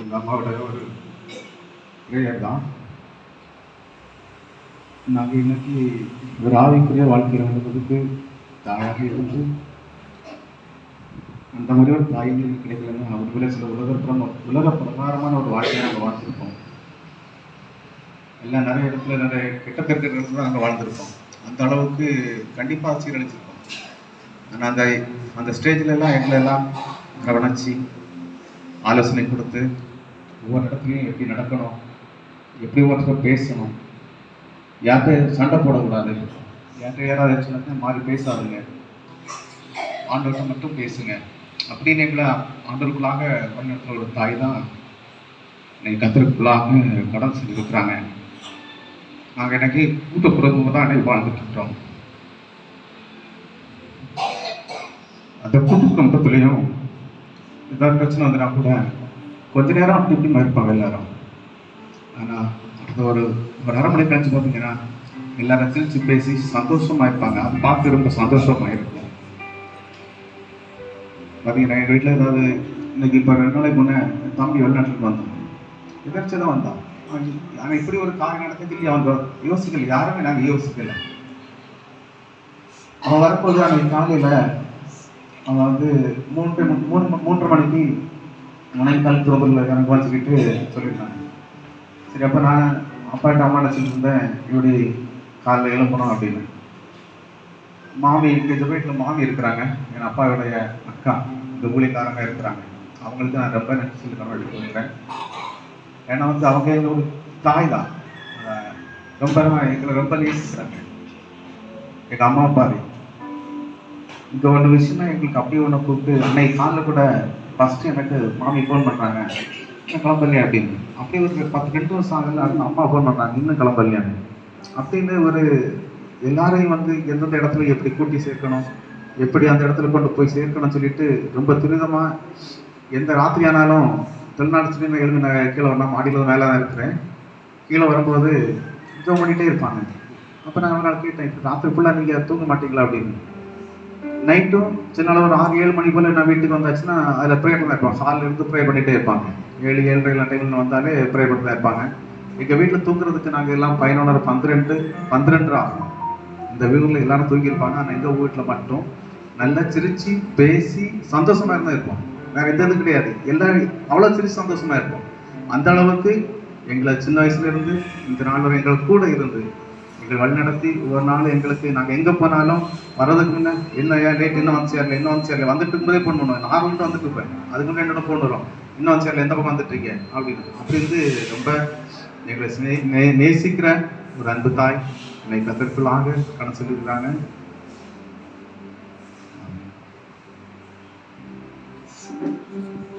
எங்கள் அம்மாவோட ஒரு ப்ரேயர் தான். நாங்கள் இன்னைக்கு ஒரு ஆவிக்குரிய வாழ்க்கையில் வந்ததுக்கு தாயாக இருந்து அந்த மாதிரி ஒரு தாய்களுக்கு கிடைக்கலன்னா அவங்களே சில உலக பிரகாரமான ஒரு வாழ்க்கையை நாங்கள் வாழ்ந்துருப்போம். எல்லாம் நிறைய இடத்துல நிறைய கெட்ட இடத்துல நாங்கள் வாழ்ந்துருப்போம். அந்த அளவுக்கு கண்டிப்பாக சீரழிச்சிருப்போம். ஆனால் அந்த ஸ்டேஜ்லலாம் எங்களெல்லாம் கவனிச்சு ஆலோசனை கொடுத்து ஒவ்வொரு இடத்துலையும் எப்படி நடக்கணும், எப்படி ஒருத்தர் பேசணும், யார்கிட்ட சண்டை போடக்கூடாது, யார்கிட்ட யாராவது சொன்னா மாறி பேசாதுங்க, ஆண்டவர்கிட்ட மட்டும் பேசுங்க அப்படின்னு எங்களை ஆண்டவருக்குள்ளாக வழிநடத்துகிற ஒரு தாய் தான் இன்னைக்கு கத்தருக்குள்ளாக கடன் செஞ்சுருக்குறாங்க. நாங்கள் எனக்கு கூட்டுப்புறவு தான் அன்னைக்கு வாழ்ந்துட்டு இருக்கிறோம். அந்த கூட்டுப்புறத்துலேயும் ஏதாவது பிரச்சனை வந்துனா கூட கொஞ்ச நேரம் அப்படி இப்படி இருப்பாங்க எல்லாரும். ஆனால் அடுத்த ஒரு அரை மணி கழிச்சு பார்த்தீங்கன்னா எல்லாரும் சிரிச்சு பேசி சந்தோஷமா இருப்பாங்க. அது பார்த்து ரொம்ப சந்தோஷமா இருக்கும். பார்த்தீங்கன்னா எங்கள் வீட்டில் ஏதாவது இன்னைக்கு இப்போ 2 நாளைக்கு முன்னே தம்பி வெளிநாட்டுக்கு வந்தான். எதிர்த்து தான் வந்தான். ஆனால் இப்படி ஒரு காரியம் நடக்குது இல்லையா, அவங்க யோசிக்கல, யாருமே நாங்கள் யோசிக்கல. அவன் வரும்போது அன்னைக்கு காலையில் அவன் வந்து 3:30 மணிக்கு முனைக்கால் துறவில் எனக்கு வச்சுக்கிட்டு சொல்லியிருந்தாங்க. சரி, அப்போ நான் அப்பாட்ட அம்மா நினச்சிட்டு இருந்தேன் இப்படி காலையில் எழுப்பணும் அப்படின்னு. மாமி இந்த வீட்டில் மாமி இருக்கிறாங்க, என் அப்பாவுடைய அக்கா இந்த ஊழியக்காரங்க இருக்கிறாங்க. அவங்களுக்கு நான் ரொம்ப நன்றி சொல்லி எடுத்து சொல்லிடுறேன். ஏன்னா வந்து அவங்க ஒரு தாய் தான், ரொம்ப எங்களை ரொம்ப நேசிக்கிறாங்க. எங்கள் அம்மா அப்பா இங்கே ஒன்று விஷயம்னா எங்களுக்கு அப்படியே ஒன்று கூப்பிட்டு அன்னைக்கு காலில் கூட ஃபஸ்ட்டு எனக்கு மாமி ஃபோன் பண்ணுறாங்க, இன்னும் கிளம்பலையா அப்படின்னு. அப்படியே ஒரு 2 வருஷம் ஆகல, அது அம்மா ஃபோன் பண்ணுறாங்க, இன்னும் கிளம்பலையான்னு அப்படின்னு. ஒரு எல்லாரையும் வந்து எந்தெந்த இடத்துல எப்படி கூட்டி சேர்க்கணும், எப்படி அந்த இடத்துல கொண்டு போய் சேர்க்கணும்னு சொல்லிட்டு ரொம்ப துரிதமாக எந்த ராத்திரி ஆனாலும் தென்னாடு எழுந்து நான் கீழே வரலாம், மாடியில் மேலே தான் இருக்கிறேன். கீழே வரும்போது ஜோம் பண்ணிகிட்டே இருப்பாங்க. அப்போ நான் ஒரு நாள் கேட்டேன், இப்போ ராத்திரி ஃபுல்லாக நீங்கள் தூங்க மாட்டீங்களா அப்படின்னு. நைட்டும் சின்ன ஒரு 6-7 மணி போல் நான் வீட்டுக்கு வந்தாச்சுன்னா அதில் ப்ரே பண்ண இருப்பாங்க. ஹாலில் இருந்து ப்ரே பண்ணிகிட்டே இருப்பாங்க. 7-7:30 டைமில் வந்தாலே ப்ரே பண்ணிட்டு இருப்பாங்க. எங்கள் வீட்டில் தூங்குறதுக்கு நாங்கள் எல்லாம் 11 12 ஆகும். இந்த வீட்டில் எல்லாரும் தூங்கியிருப்பாங்க. ஆனால் எங்கள் வீட்டில் மட்டும் நல்லா சிரித்து பேசி சந்தோஷமாக இருந்தால் இருப்போம். வேறு எந்த இது கிடையாது. எல்லாரும் அவ்வளோ சிரித்து சந்தோஷமாக இருப்போம். அந்த அளவுக்கு எங்களை சின்ன வயசுலேருந்து இந்த நாள் வரை எங்களுக்கு கூட இருந்து எங்களை வழிநடத்தி ஒரு நாள் எங்களுக்கு நாங்கள் எங்கே போனாலும் வர்றதுக்கு முன்னே என்ன ரேட் இன்னும் வந்து சேரல வந்துட்டு இருக்கும்போதே ஃபோன் பண்ணுவேன். நான் வந்துட்டு வந்துட்டு இருப்பேன். அதுக்கு முன்னே என்னோட ஃபோன் வரும், இன்னும் வந்து சேரல, எந்த பக்கம் வந்துட்டுருக்கீங்க அப்படின்னு. அப்படி இருந்து ரொம்ப எங்களை நேசிக்கிற ஒரு அன்பு தாய் என்னை கத்தருக்குள்ளாக கடன் சொல்லியிருக்கிறாங்க.